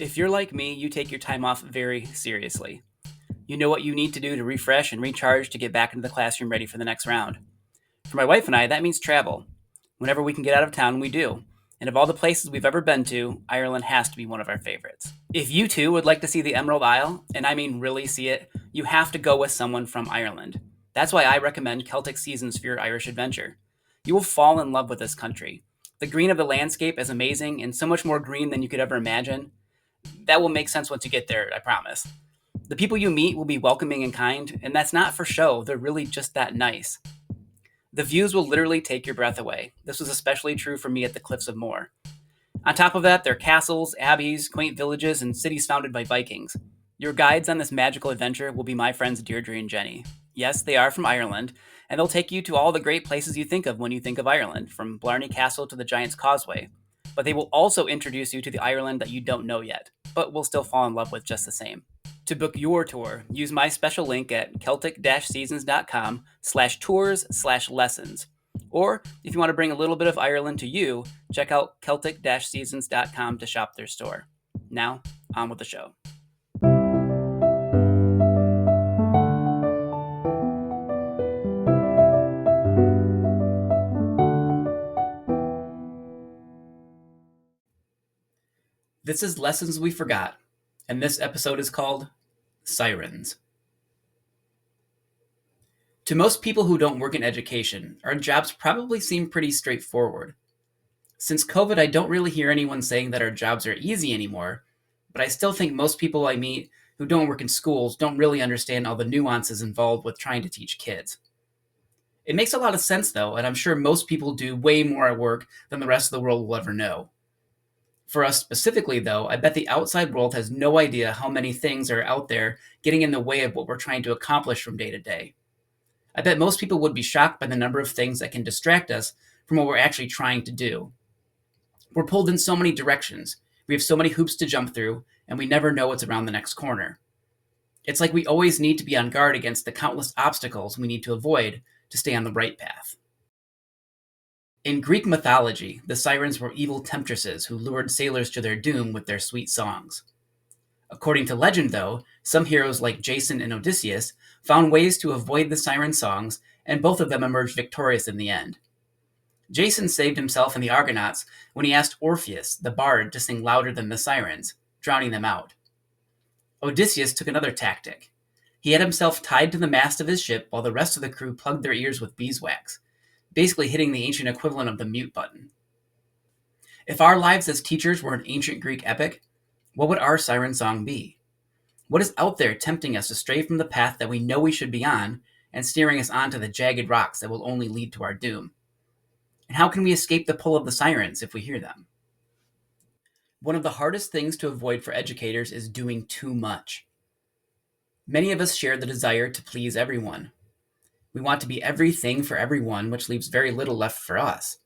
If you're like me, you take your time off very seriously. You know what you need to do to refresh and recharge to get back into the classroom ready for the next round. For my wife and I, that means travel. Whenever we can get out of town, we do. And of all the places we've ever been to, Ireland has to be one of our favorites. If you too would like to see the Emerald Isle, and I mean really see it, you have to go with someone from Ireland. That's why I recommend Celtic Seasons for your Irish adventure. You will fall in love with this country. The green of the landscape is amazing and so much more green than you could ever imagine. That will make sense once you get there, I promise. The people you meet will be welcoming and kind, and that's not for show, they're really just that nice. The views will literally take your breath away. This was especially true for me at the Cliffs of Moher. On top of that, there are castles, abbeys, quaint villages, and cities founded by Vikings. Your guides on this magical adventure will be my friends Deirdre and Jenny. Yes, they are from Ireland, and they'll take you to all the great places you think of when you think of Ireland, from Blarney Castle to the Giant's Causeway. But they will also introduce you to the Ireland that you don't know yet, but will still fall in love with just the same. To book your tour, use my special link at celtic-seasons.com/tours/lessons. Or if you want to bring a little bit of Ireland to you, check out celtic-seasons.com to shop their store. Now, on with the show. This is Lessons We Forgot, and this episode is called Sirens. To most people who don't work in education, our jobs probably seem pretty straightforward. Since COVID, I don't really hear anyone saying that our jobs are easy anymore, but I still think most people I meet who don't work in schools don't really understand all the nuances involved with trying to teach kids. It makes a lot of sense though, and I'm sure most people do way more at work than the rest of the world will ever know. For us specifically, though, I bet the outside world has no idea how many things are out there getting in the way of what we're trying to accomplish from day to day. I bet most people would be shocked by the number of things that can distract us from what we're actually trying to do. We're pulled in so many directions, we have so many hoops to jump through, and we never know what's around the next corner. It's like we always need to be on guard against the countless obstacles we need to avoid to stay on the right path. In Greek mythology, the sirens were evil temptresses who lured sailors to their doom with their sweet songs. According to legend, though, some heroes like Jason and Odysseus found ways to avoid the siren songs, and both of them emerged victorious in the end. Jason saved himself and the Argonauts when he asked Orpheus, the bard, to sing louder than the sirens, drowning them out. Odysseus took another tactic. He had himself tied to the mast of his ship while the rest of the crew plugged their ears with beeswax, basically hitting the ancient equivalent of the mute button. If our lives as teachers were an ancient Greek epic, what would our siren song be? What is out there tempting us to stray from the path that we know we should be on and steering us onto the jagged rocks that will only lead to our doom? And how can we escape the pull of the sirens if we hear them? One of the hardest things to avoid for educators is doing too much. Many of us share the desire to please everyone. We want to be everything for everyone, which leaves very little left for us.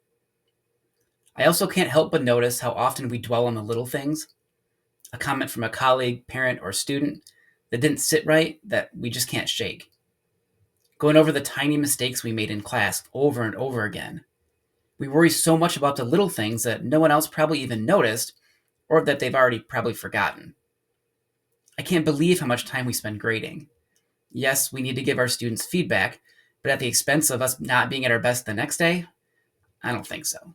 I also can't help but notice how often we dwell on the little things. A comment from a colleague, parent, or student that didn't sit right that we just can't shake. Going over the tiny mistakes we made in class over and over again. We worry so much about the little things that no one else probably even noticed, or that they've already probably forgotten. I can't believe how much time we spend grading. Yes, we need to give our students feedback, but at the expense of us not being at our best the next day? I don't think so.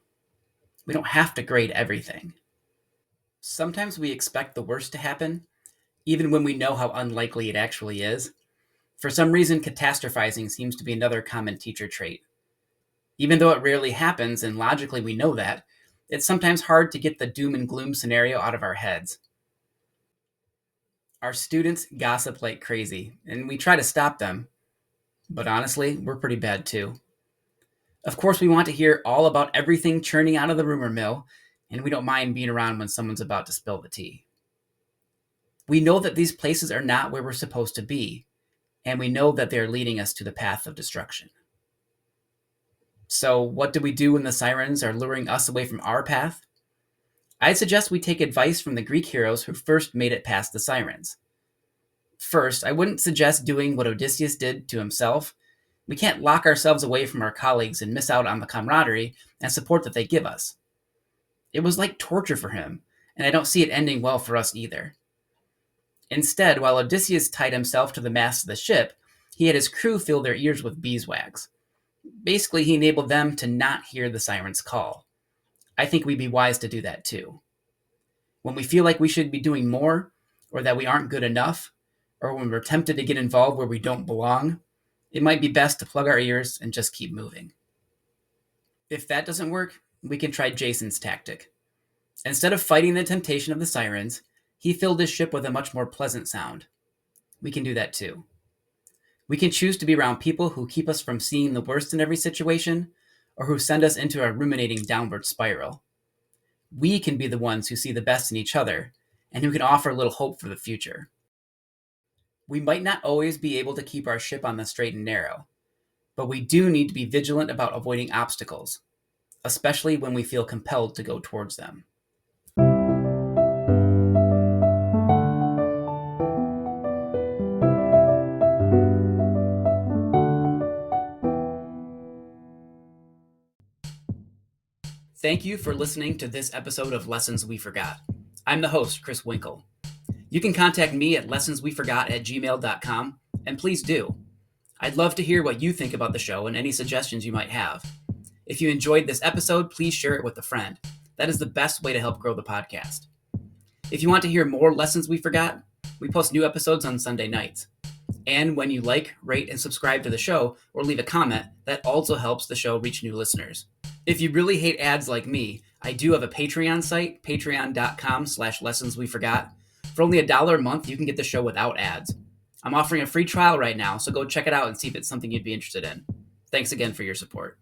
We don't have to grade everything. Sometimes we expect the worst to happen, even when we know how unlikely it actually is. For some reason, catastrophizing seems to be another common teacher trait. Even though it rarely happens, and logically we know that, it's sometimes hard to get the doom and gloom scenario out of our heads. Our students gossip like crazy, and we try to stop them. But honestly, we're pretty bad too. Of course, we want to hear all about everything churning out of the rumor mill, and we don't mind being around when someone's about to spill the tea. We know that these places are not where we're supposed to be, and we know that they're leading us to the path of destruction. So, what do we do when the sirens are luring us away from our path? I'd suggest we take advice from the Greek heroes who first made it past the sirens. First, I wouldn't suggest doing what Odysseus did to himself. We can't lock ourselves away from our colleagues and miss out on the camaraderie and support that they give us. It was like torture for him, and I don't see it ending well for us either. Instead, while Odysseus tied himself to the mast of the ship, he had his crew fill their ears with beeswax. Basically, he enabled them to not hear the siren's call. I think we'd be wise to do that too. When we feel like we should be doing more, or that we aren't good enough, or when we're tempted to get involved where we don't belong, it might be best to plug our ears and just keep moving. If that doesn't work, we can try Jason's tactic. Instead of fighting the temptation of the sirens, he filled his ship with a much more pleasant sound. We can do that too. We can choose to be around people who keep us from seeing the worst in every situation, or who send us into a ruminating downward spiral. We can be the ones who see the best in each other, and who can offer a little hope for the future. We might not always be able to keep our ship on the straight and narrow, but we do need to be vigilant about avoiding obstacles, especially when we feel compelled to go towards them. Thank you for listening to this episode of Lessons We Forgot. I'm the host, Chris Winkle. You can contact me at lessonsweforgot@gmail.com, and please do. I'd love to hear what you think about the show and any suggestions you might have. If you enjoyed this episode, please share it with a friend. That is the best way to help grow the podcast. If you want to hear more Lessons We Forgot, we post new episodes on Sunday nights. And when you like, rate, and subscribe to the show or leave a comment, that also helps the show reach new listeners. If you really hate ads like me, I do have a Patreon site, patreon.com/lessonsweforgot. For only $1 a month, you can get the show without ads. I'm offering a free trial right now, so go check it out and see if it's something you'd be interested in. Thanks again for your support.